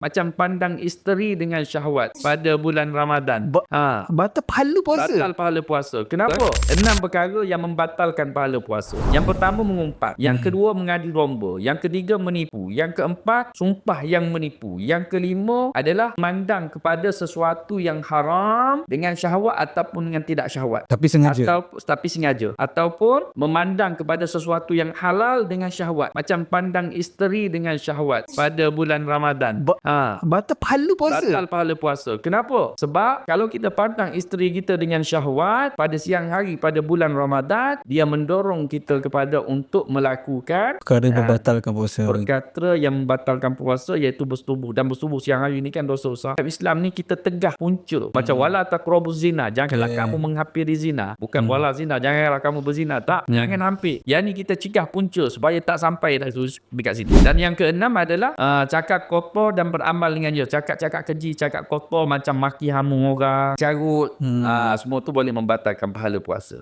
Macam pandang isteri dengan syahwat pada bulan Ramadan. Batal pahala puasa. Batal pahala puasa. Kenapa? 6 perkara yang membatalkan pahala puasa. Yang pertama mengumpat. Yang kedua mengadu domba. Yang ketiga menipu. Yang keempat sumpah yang menipu. Yang kelima adalah memandang kepada sesuatu yang haram dengan syahwat ataupun dengan tidak syahwat. Tapi sengaja. Tapi sengaja. Ataupun memandang kepada sesuatu yang halal dengan syahwat. Macam pandang isteri dengan syahwat pada bulan Ramadan. Batal pahala puasa. Batal pahala puasa. Kenapa? Sebab kalau kita pandang isteri kita dengan syahwat pada siang hari pada bulan Ramadan, dia mendorong kita kepada untuk melakukan Perkara membatalkan puasa. perkara yang membatalkan puasa, iaitu bersetubuh. Dan bersetubuh siang hari ni kan dosa besar. Islam ni kita tegah punca. Macam wala taqrabuz zina, janganlah kamu menghampiri zina. Bukan wala zina, janganlah kamu berzina. Tak, jangan hampir. Yang ni kita cegah punca supaya tak sampai dah dekat situ. Dan yang keenam adalah cakap kotor dan beramal dengan dia. Cakap-cakap keji, cakap kotor macam maki hamu orang, carut, semua tu boleh membatalkan pahala puasa.